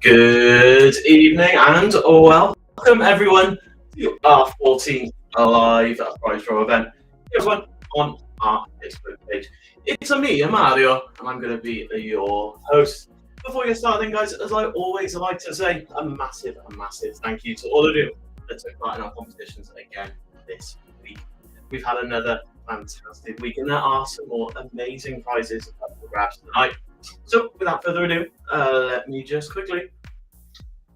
Good evening and welcome everyone to our 14th live prize draw event. Everyone on our Facebook page. It's me, Mario, and I'm going to be your host. Before we get started, then, guys, as I always like to say, a massive thank you to all of you that took part in our competitions again this week. We've had another fantastic week, and there are some more amazing prizes up for grabs tonight. So, without further ado, let me just quickly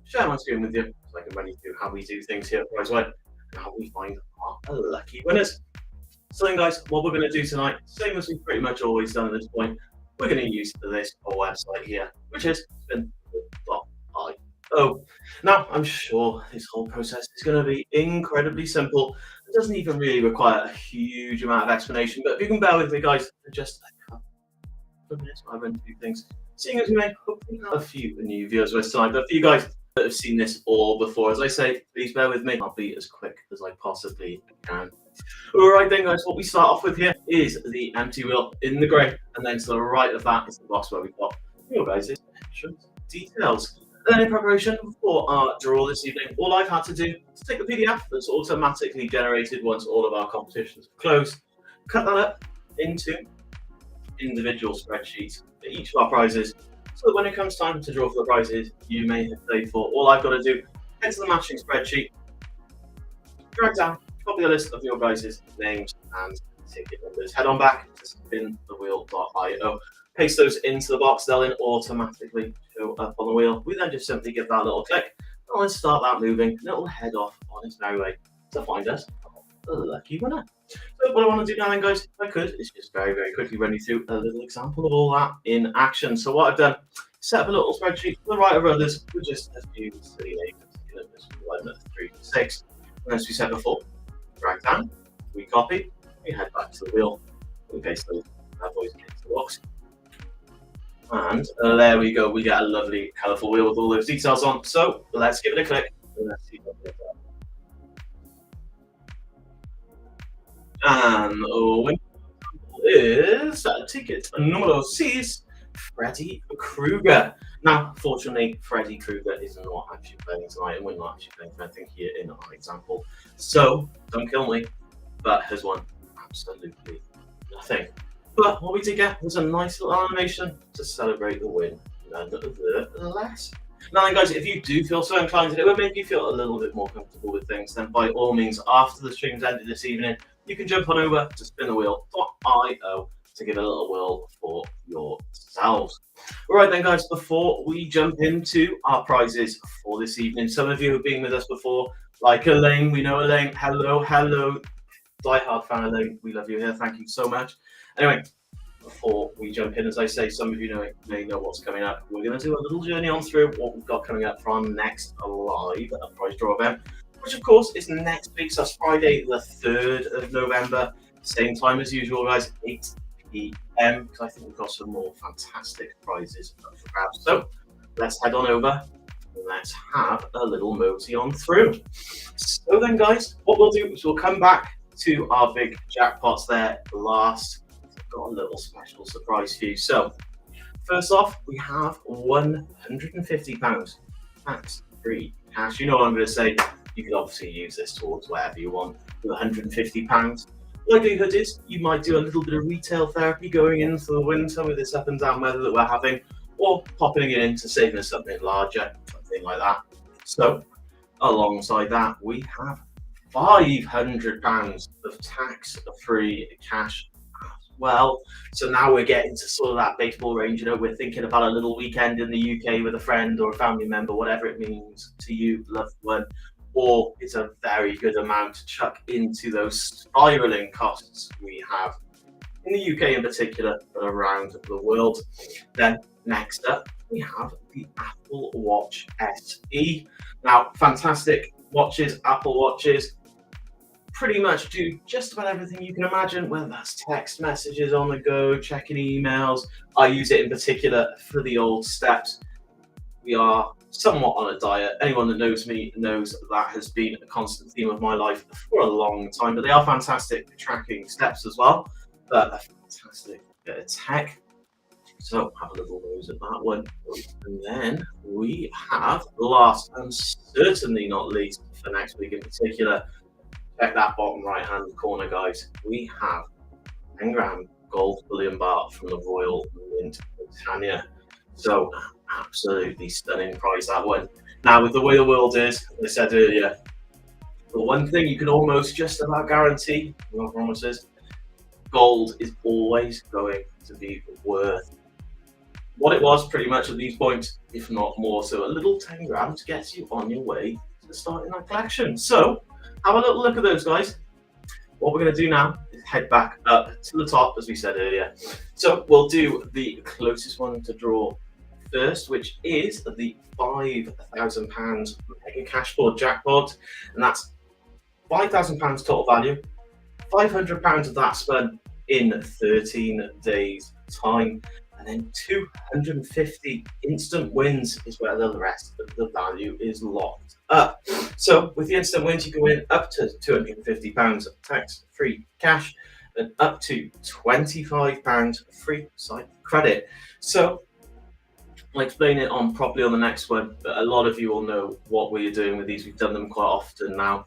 share my screen with you so I can run you through how we do things here at PrizeWide and how we find our lucky winners. So then, guys, what we're going to do tonight, same as we've pretty much always done at this point, we're going to use this website here, which is spin.io. Now, I'm sure this whole process is going to be incredibly simple. It doesn't even really require a huge amount of explanation, but if you can bear with me, guys, for just a couple of minutes while I run through things, seeing as we may hopefully have a few new viewers with us tonight, but for you guys that have seen this all before, as I say, please bear with me. I'll be as quick as I possibly can. All right then, guys, what we start off with here is the empty wheel in the grey, and then to the right of that is the box where we've got your guys' entrance details. And then in preparation for our draw this evening, all I've had to do is take the PDF that's automatically generated once all of our competitions are closed, cut that up into individual spreadsheets for each of our prizes, so that when it comes time to draw for the prizes you may have played for, all I've got to do, head to the matching spreadsheet, drag down, copy the list of your guys' names and ticket numbers, head on back to spinthewheel.io, paste those into the box, they'll then automatically show up on the wheel. We then just simply give that little click, and let's start that moving, and it'll head off on its merry way to find us a lucky winner. So what I want to do now then, guys, if I could, is just very quickly run you through a little example of all that in action. So what I've done, set up a little spreadsheet to the right of others with just a few silly names, from 3 to 6. And as we said before, drag down, we copy, we head back to the wheel, we paste those bad boys into the box. And there we go, we get a lovely colourful wheel with all those details on. So let's give it a click and let's see what we get. And the is ticket numero 6, Freddy Krueger. Now, fortunately, Freddy Krueger is not actually playing tonight, and we're not actually playing for anything here in our example. So, don't kill me, but has won absolutely nothing. But what we did get was a nice little animation to celebrate the win, nonetheless. Now then, guys, if you do feel so inclined to do it, would make you feel a little bit more comfortable with things, then by all means, after the stream's ended this evening, you can jump on over to spinthewheel.io to give it a little whirl for yourselves. All right then, guys, before we jump into our prizes for this evening, some of you have been with us before, like Elaine. We know Elaine. Hello, die-hard fan Elaine. We love you here. Thank you so much. Anyway, before we jump in, as I say, some of you may know what's coming up. We're going to do a little journey on through what we've got coming up for our next live prize draw event, which of course is next week, so that's Friday the 3rd of November, same time as usual, guys, 8 p.m, because I think we've got some more fantastic prizes up for grabs. So let's head on over and let's have a little mosey on through. So then, guys, what we'll do is we'll come back to our big jackpots there last. I've got a little special surprise for you. So first off, we have £150 tax-free cash. You know what I'm going to say. You can obviously use this towards whatever you want with £150. Likelihood is you might do a little bit of retail therapy going into the winter with this up and down weather that we're having, or popping it into saving us something larger, something like that. So alongside that, we have £500 of tax-free cash as well. So now we're getting to sort of that baseball range. You know, we're thinking about a little weekend in the UK with a friend or a family member, whatever it means to you, loved one. Or it's a very good amount to chuck into those spiraling costs we have in the UK in particular, but around the world. Then next up, we have the Apple Watch SE. Now, fantastic watches, Apple Watches, pretty much do just about everything you can imagine, whether that's text messages on the go, checking emails. I use it in particular for the old steps. We are somewhat on a diet. Anyone that knows me knows that has been a constant theme of my life for a long time, but they are fantastic for tracking steps as well. But a fantastic bit of tech. So have a little nose at that one. And then we have, last and certainly not least for next week in particular, check that bottom right hand corner, guys. We have 10 gram gold bullion bar from the Royal Mint Britannia. So absolutely stunning price, that one. Now, with the way the world is, as I said earlier, the one thing you can almost just about guarantee, no promises, gold is always going to be worth what it was pretty much at these points, if not more. So a little 10 grams gets you on your way to starting that collection. So have a little look at those, guys. What we're going to do now is head back up to the top, as we said earlier. So we'll do the closest one to draw first, which is the £5,000 mega cashboard jackpot, and that's £5,000 total value. £500 of that spent in 13 days' time, and then 250 instant wins is where the rest of the value is locked up. So with the instant wins, you can win up to £250 tax-free cash and up to £25 free site credit. So I'll explain it on properly on the next one, but a lot of you will know what we're doing with these. We've done them quite often now.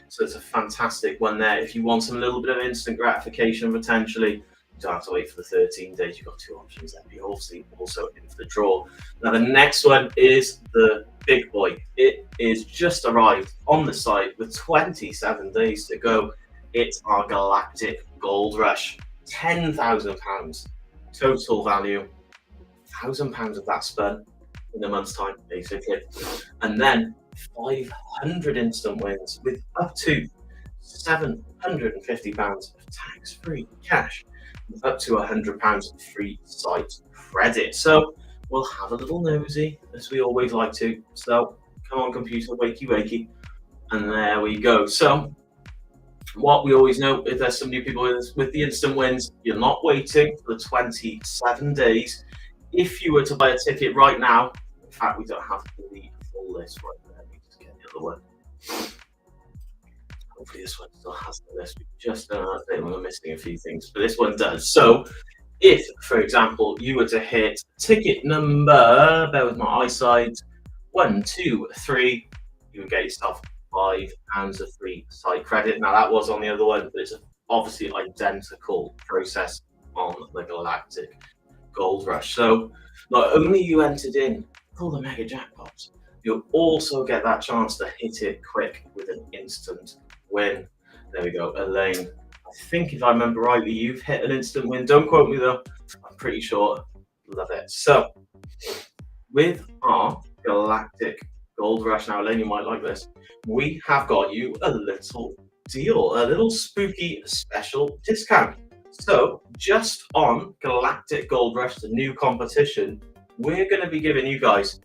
So it's a fantastic one there. If you want some little bit of instant gratification potentially, you don't have to wait for the 13 days. You've got two options there. You're obviously also in for the draw. Now the next one is the big boy. It is just arrived on the site with 27 days to go. It's our Galactic Gold Rush. £10,000 total value. £1,000 of that spent in a month's time, basically. And then 500 instant wins with up to £750 of tax-free cash, with up to £100 free site credit. So we'll have a little nosy, as we always like to. So come on, computer, wakey wakey. And there we go. So what we always know, if there's some new people with the instant wins, you're not waiting for the 27 days. If you were to buy a ticket right now, in fact, we don't have the full list right there. Let me just get the other one. Hopefully this one still has the list. We just don't know if we're missing a few things, but this one does. So if, for example, you were to hit ticket number, bear with my eyesight, 1, 2, 3, you would get yourself £5 of free site credit. Now that was on the other one, but it's obviously identical process on the Galactic Gold Rush. So not only you entered in all the mega jackpots, you'll also get that chance to hit it quick with an instant win. There we go, Elaine. I think if I remember rightly, you've hit an instant win. Don't quote me though. I'm pretty sure. Love it. So with our Galactic Gold Rush, now Elaine, you might like this. We have got you a little deal, a little spooky special discount. So just on Galactic Gold Rush, the new competition, we're going to be giving you guys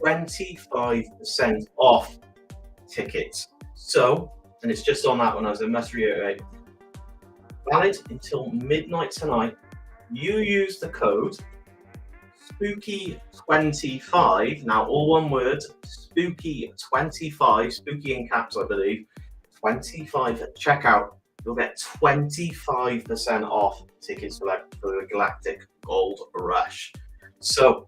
25% off tickets. So, and it's just on that one, as I must reiterate, valid until midnight tonight. You use the code SPOOKY25, now all one word, SPOOKY25, spooky in caps, I believe, 25 at checkout. You'll get 25% off tickets for the Galactic Gold Rush. So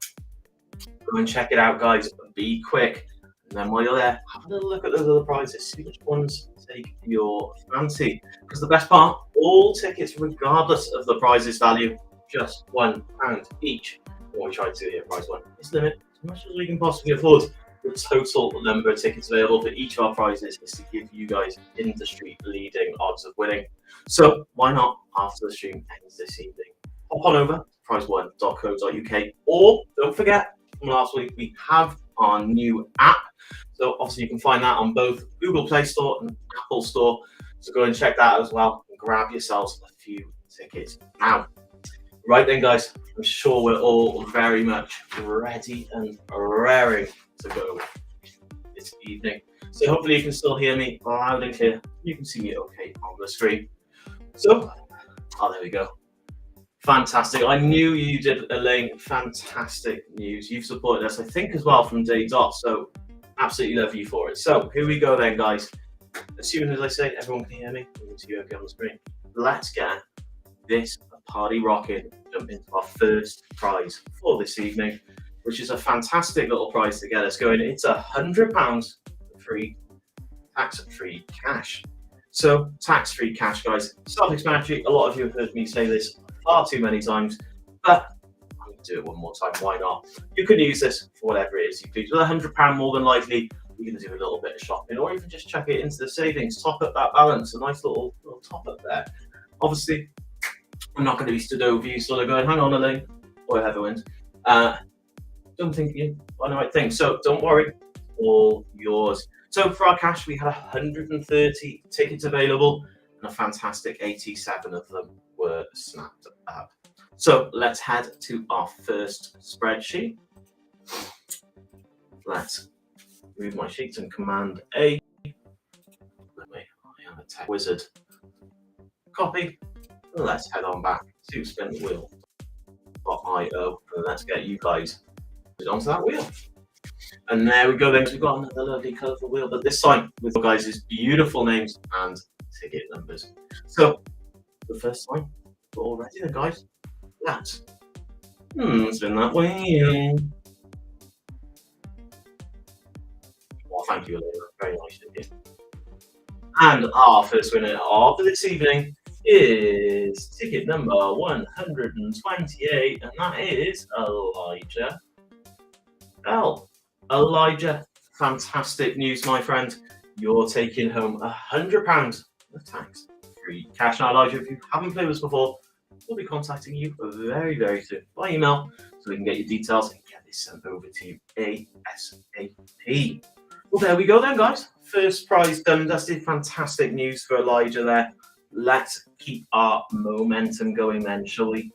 go and check it out, guys. Be quick. And then while you're there, have a little look at those other prizes. See which ones take your fancy. Because the best part, all tickets, regardless of the prizes value, just £1 each. What we try to do here, prize one, is limit as much as we can possibly afford. The total number of tickets available for each of our prizes is to give you guys industry-leading odds of winning. So why not, after the stream ends this evening, hop on over to prize1.co.uk, or don't forget, from last week, we have our new app. So obviously you can find that on both Google Play Store and Apple Store. So go and check that out as well and grab yourselves a few tickets now. Right then, guys, I'm sure we're all very much ready and raring to go this evening. So hopefully you can still hear me loud and clear. You can see me okay on the screen. So, there we go. Fantastic. I knew you did, Elaine. Fantastic news. You've supported us, I think, as well from day dot. So absolutely love you for it. So here we go then, guys. As soon as I say everyone can hear me, you can see you okay on the screen. Let's get this party rocking, jump into our first prize for this evening, which is a fantastic little prize to get us going. It's £100 free, tax-free cash. So tax-free cash, guys, self-explanatory. A lot of you have heard me say this far too many times, but I'm going to do it one more time. Why not? You can use this for whatever it is you please. With £100, more than likely, you can do a little bit of shopping, or even just chuck it into the savings, top up that balance. A nice little top up there. Obviously, I'm not going to be stood over you, sort of going, hang on, Elaine, or Heatherwind. Don't think you are the right thing. So don't worry, all yours. So for our cash, we had 130 tickets available, and a fantastic 87 of them were snapped up. So let's head to our first spreadsheet. Let's move my sheets and Command A. I am a tech wizard. Copy. And let's head on back to spin the wheel.io, and let's get you guys onto that wheel. And there we go then, we've got another lovely colourful wheel, but this time with your guys' beautiful names and ticket numbers. So the first time, we're all ready then, guys. Let's spin that wheel. Well, thank you, Elena. Very nice of you. And our first winner of this evening is ticket number 128, and that is Elijah Bell. Elijah, fantastic news, my friend. You're taking home £100 of tax-free cash. Now, Elijah, if you haven't played with us before, we'll be contacting you very, very soon by email so we can get your details and get this sent over to you ASAP. Well, there we go then, guys. First prize done and dusted. Fantastic news for Elijah there. Let's keep our momentum going then, shall we?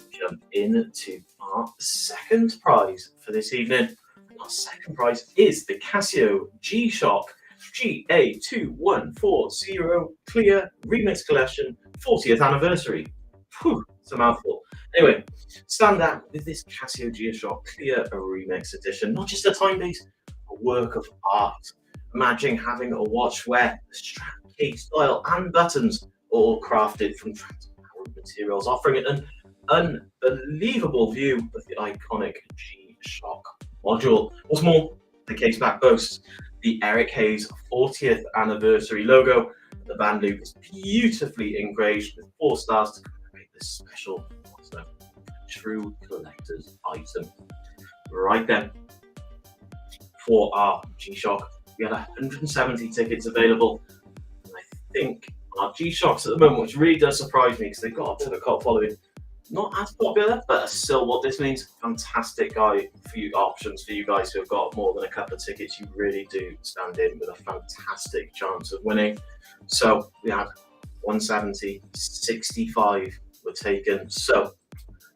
Jump into our second prize for this evening. Our second prize is the Casio G-Shock GA2140 Clear Remix Collection 40th Anniversary. Whew, it's a mouthful. Anyway, stand out with this Casio G-Shock Clear Remix Edition. Not just a timepiece, a work of art. Imagine having a watch where the strap, case, dial, and buttons are all crafted from transparent materials, offering an unbelievable view of the iconic G-Shock module. What's more, the case back boasts the Eric Hayes 40th anniversary logo. The band loop is beautifully engraved with 4 stars to commemorate this special, true collector's item. Right then, for our G-Shock, we had 170 tickets available, and I think our G-Shocks at the moment, which really does surprise me because they've got a bit of a cult following, not as popular, but still what this means, fantastic options for you guys who have got more than a couple of tickets. You really do stand in with a fantastic chance of winning. So we had 170, 65 were taken. So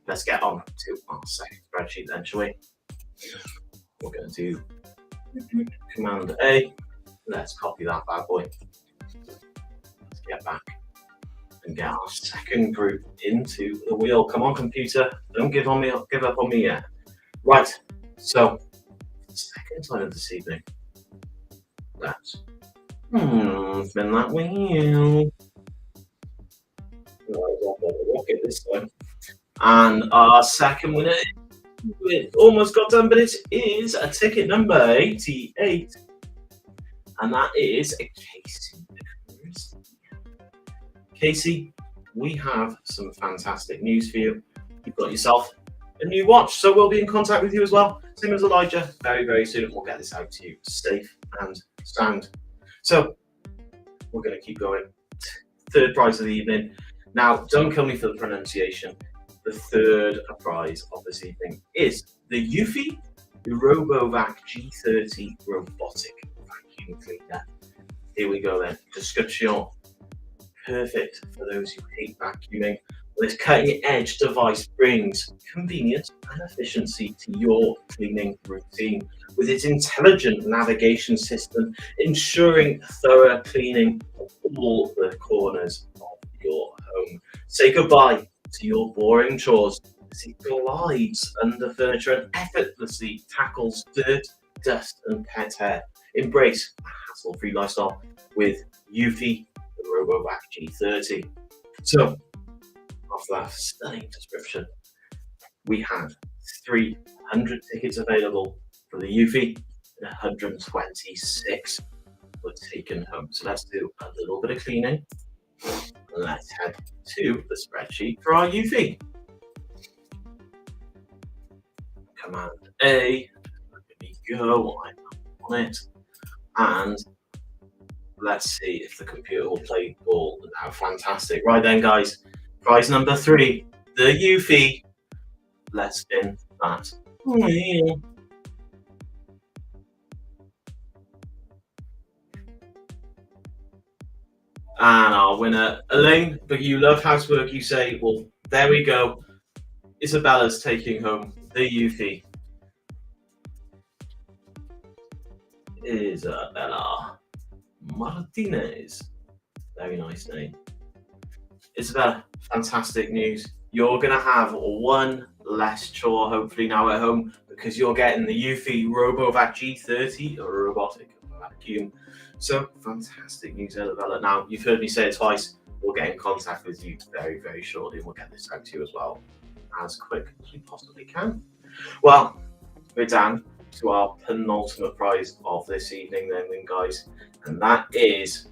let's get on to our second spreadsheet then, shall we? We're going to do Command A. Let's copy that bad boy. Let's get back and get our second group into the wheel. Come on, computer, don't give up on me yet. Right, so the second time of this evening, let's spin that wheel. Rocket this time. And our second winner, it almost got done, but it is a ticket number 88, and that is a Casey. Casey, we have some fantastic news for you. You've got yourself a new watch, so we'll be in contact with you as well. Same as Elijah, very, very soon. We'll get this out to you safe and sound. So we're going to keep going. Third prize of the evening. Now, don't kill me for the pronunciation. The third prize of this evening is the Eufy RoboVac G30 robotic vacuum cleaner. Here we go then. Description. Perfect for those who hate vacuuming. This cutting-edge device brings convenience and efficiency to your cleaning routine with its intelligent navigation system, ensuring thorough cleaning of all the corners of your home. Say goodbye to your boring chores as it glides under furniture and effortlessly tackles dirt, dust, and pet hair. Embrace a hassle-free lifestyle with Eufy RoboVac G30. So, after that stunning description, we had 300 tickets available for the Eufy, and 126 were taken home. So let's do a little bit of cleaning. Let's head to the spreadsheet for our Eufy. Command A, let me go, I'm on it, and let's see if the computer will play ball now. Fantastic. Right then, guys, prize number 3, the Eufy. Let's spin that wheel. And our winner, Elaine, but you love housework, you say. Well, there we go. Isabella's taking home the Eufy. Isabella Martinez. Very nice name. Isabella, fantastic news. You're going to have one less chore, hopefully, now at home, because you're getting the Eufy RoboVac G30, a robotic vacuum. So, fantastic news, Isabella. Now, you've heard me say it twice. We'll get in contact with you very, very shortly, and we'll get this out to you as well, as quick as we possibly can. Well, we're down to our penultimate prize of this evening then, guys, and that is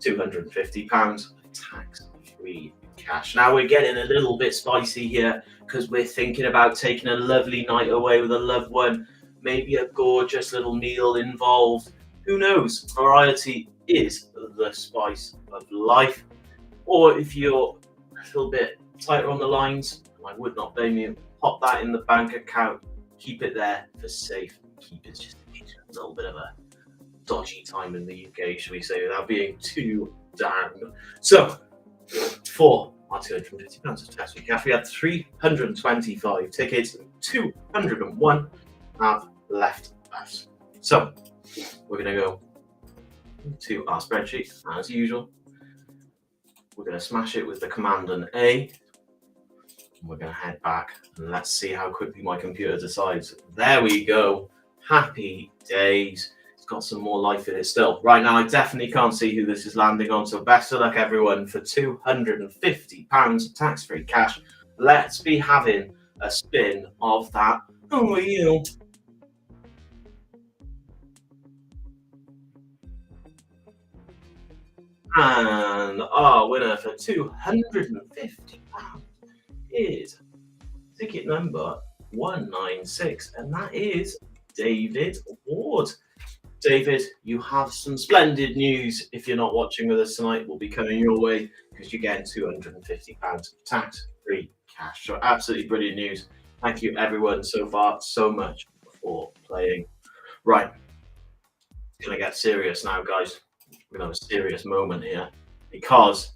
£250 tax-free cash. Now we're getting a little bit spicy here because we're thinking about taking a lovely night away with a loved one, maybe a gorgeous little meal involved. Who knows? Variety is the spice of life. Or if you're a little bit tighter on the lines, I would not blame you, pop that in the bank account, keep it there for safe keepers, just a little bit of a dodgy time in the UK, should we say, without being too down. So, for our £250 of tax-free cash, we had 325 tickets, 201 have left us. So, we're going to go to our spreadsheet, as usual. We're going to smash it with the Command and A. We're going to head back and let's see how quickly my computer decides. There we go. Happy days. It's got some more life in it still. Right now, I definitely can't see who this is landing on. So best of luck, everyone, for £250 of tax-free cash. Let's be having a spin of that wheel. And our winner for £250 is ticket number 196, and that is David Ward. David, you have some splendid news. If you're not watching with us tonight, will be coming your way because you're getting £250 tax-free cash. So absolutely brilliant news. Thank you, everyone, so far, so much for playing. Right, it's going to get serious now, guys. We're going to have a serious moment here because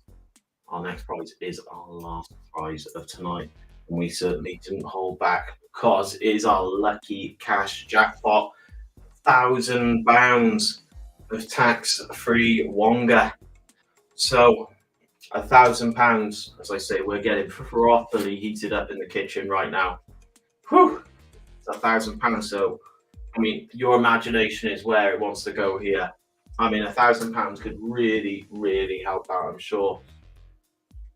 our next prize is our last prize of tonight, and we certainly didn't hold back because it is our lucky cash jackpot, £1,000 of tax-free Wonga. So £1,000, as I say, we're getting properly heated up in the kitchen right now. Whew, it's £1,000. So, I mean, your imagination is where it wants to go here. I mean, £1,000 could really, really help out, I'm sure.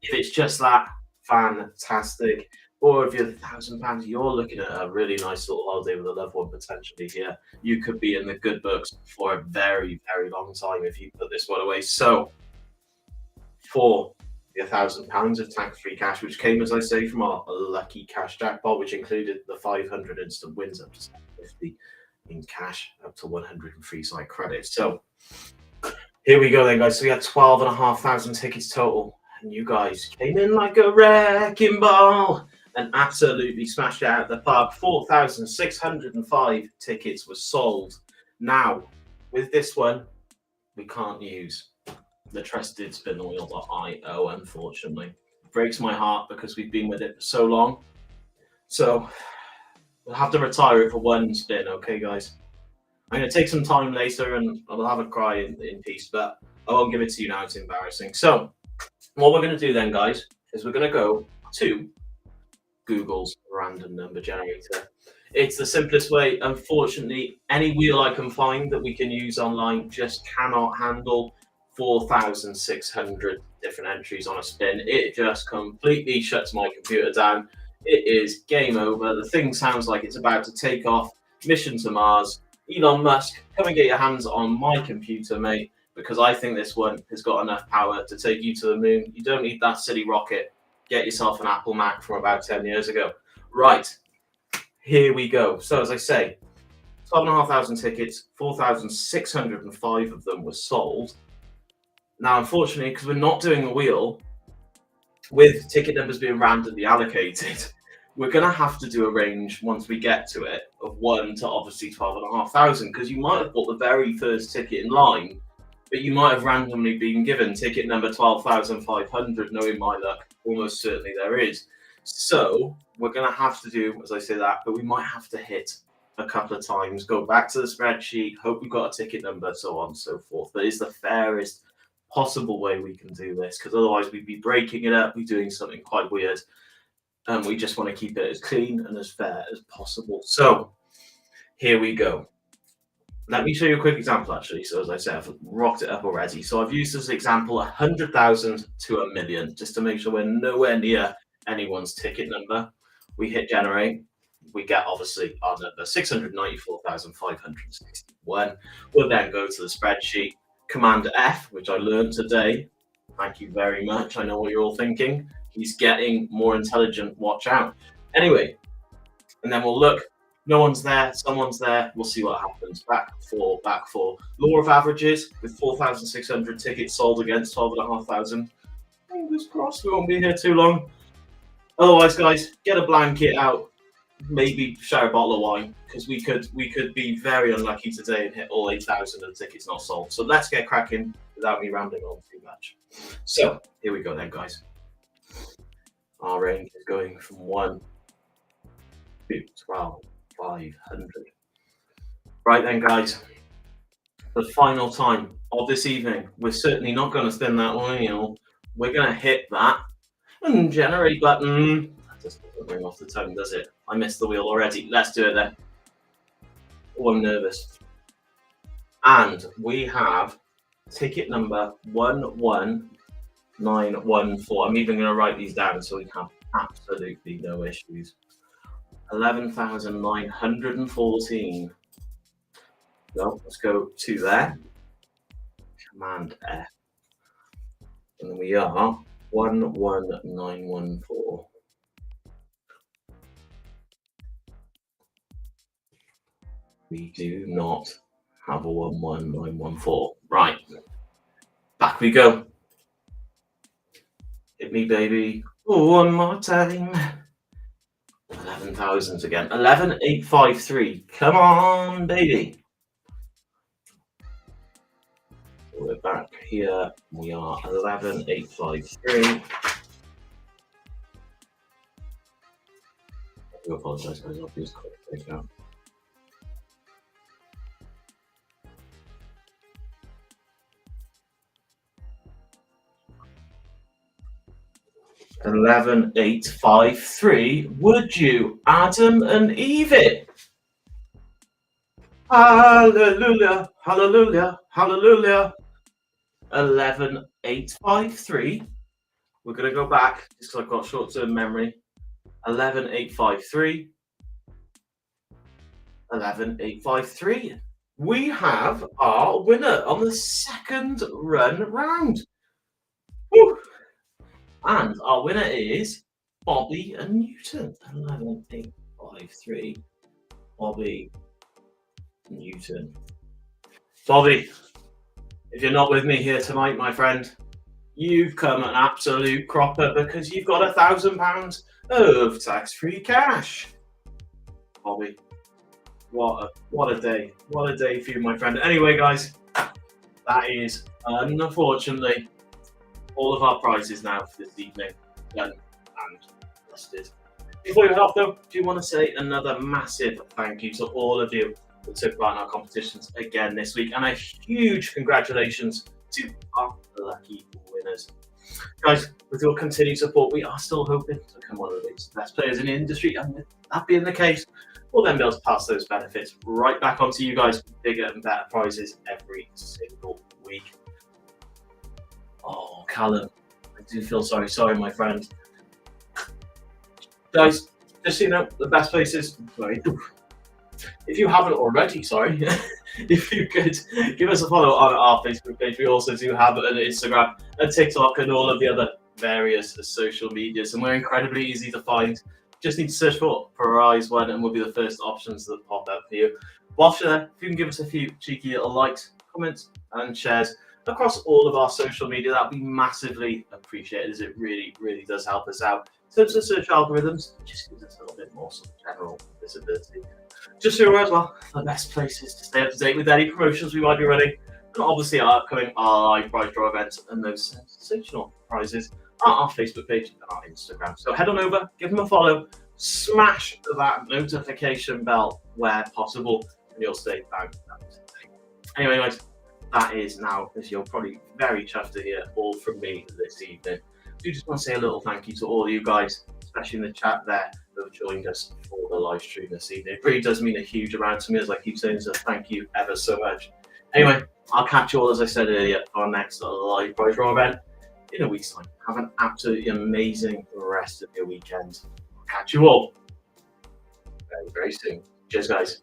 If it's just that, fantastic. Or if you're £1,000, you're looking at a really nice little holiday with a loved one potentially here. You could be in the good books for a very, very long time if you put this one away. So, for the £1,000 of tax-free cash, which came, as I say, from our lucky cash jackpot, which included the 500 instant wins up to 750 in cash, up to 100 in free site credits. So, here we go then, guys. So we had 12,500 tickets total, and you guys came in like a wrecking ball and absolutely smashed it out of the park. 4,605 tickets were sold. Now, with this one, we can't use the trusted spinoil.io, unfortunately. It breaks my heart because we've been with it for so long. So, we'll have to retire it for one spin, okay, guys? I'm going to take some time later and I'll have a cry in peace, but I won't give it to you now. It's embarrassing. So, what we're going to do then, guys, is we're going to go to Google's random number generator. It's the simplest way. Unfortunately, any wheel I can find that we can use online just cannot handle 4,600 different entries on a spin, it just completely shuts my computer down. It is game over. The thing sounds like it's about to take off. Mission to Mars. Elon Musk, come and get your hands on my computer, mate, because I think this one has got enough power to take you to the moon. You don't need that silly rocket. Get yourself an Apple Mac from about 10 years ago. Right, here we go. So as I say, 12,500 tickets, 4,605 of them were sold. Now, unfortunately, because we're not doing a wheel, with ticket numbers being randomly allocated, we're going to have to do a range once we get to it of 1 to obviously 12,500, because you might have bought the very first ticket in line, but you might have randomly been given ticket number 12,500, knowing my luck, almost certainly there is. So we're going to have to do, as I say that, but we might have to hit a couple of times, go back to the spreadsheet, hope we've got a ticket number, so on and so forth. But it's the fairest possible way we can do this, because otherwise we'd be breaking it up, we're doing something quite weird, and we just want to keep it as clean and as fair as possible. So here we go. Let me show you a quick example, actually. So as I said, I've rocked it up already. So I've used as an example 100,000 to 1 million, just to make sure we're nowhere near anyone's ticket number. We hit generate. We get obviously our number 694,561. We'll then go to the spreadsheet, Command F, which I learned today. Thank you very much. I know what you're all thinking. He's getting more intelligent. Watch out. Anyway, and then we'll look. No one's there. Someone's there. We'll see what happens. Back four, back four. Law of averages with 4,600 tickets sold against 12,500. Fingers crossed we won't be here too long. Otherwise, guys, get a blanket out. Maybe share a bottle of wine, because we could be very unlucky today and hit all 8,000 of the tickets not sold. So let's get cracking without me rambling on too much. So here we go then, guys. Our range is going from 1 to 12,500. Right then, guys, the final time of this evening. We're certainly not going to spin that wheel. We're going to hit that and generate button. That just doesn't ring off the tongue, does it? I missed the wheel already. Let's do it then. Oh, I'm nervous. And we have ticket number 11914. I'm even going to write these down so we have absolutely no issues. 11,914. So let's go to there. Command F. And we are 11914. We do not have a 11914. Right. Back we go. Hit me, baby. One more time. 11,000 again. 11,853. Come on, baby. We're back here. We are 11,853. I do apologise, guys. I'll do this quick now. $11,853. Would you, Adam and Eve? Hallelujah, hallelujah, hallelujah. 11,853. We're going to go back just because I've got short-term memory. 11,853. 11,853. We have our winner on the second run round. Woo! And our winner is Bobby and Newton. 11,853. Bobby Newton. Bobby, if you're not with me here tonight, my friend, you've come an absolute cropper because you've got £1,000 of tax-free cash. Bobby, what a day. What a day for you, my friend. Anyway, guys, that is unfortunately all of our prizes now for this evening done and dusted. Before we head off, though, do you want to say another massive thank you to all of you that took part in our competitions again this week, and a huge congratulations to our lucky winners. Guys, with your continued support, we are still hoping to become one of the best players in the industry, and with that being the case, we'll then be able to pass those benefits right back onto you guys with bigger and better prizes every single week. Oh, Callum, do feel sorry. Sorry, my friend. Guys, just so you know, the best places. Sorry. If you haven't already, sorry, if you could give us a follow on our Facebook page. We also do have an Instagram, a TikTok, and all of the other various social medias, and we're incredibly easy to find. Just need to search for Prize One, and we'll be the first options that pop up for you. Whilst you're there, if you can give us a few cheeky little likes, comments, and shares across all of our social media, that'd be massively appreciated, as it really, really does help us out. In terms of search algorithms, it just gives us a little bit more sort of general visibility. Just so you're aware as well, the best places to stay up to date with any promotions we might be running, and obviously our upcoming live prize draw events and those sensational prizes, are our Facebook page and our Instagram. So head on over, give them a follow, smash that notification bell where possible, and you'll stay back up to date. Anyway, guys, that is now, as you're probably very chuffed to hear, all from me this evening. I do just want to say a little thank you to all of you guys, especially in the chat there, who have joined us for the live stream this evening. It really does mean a huge amount to me, as I keep saying, so thank you ever so much. Anyway, I'll catch you all, as I said earlier, for our next live prize draw event in a week's time. Have an absolutely amazing rest of your weekend. I'll catch you all very, very soon. Cheers, guys.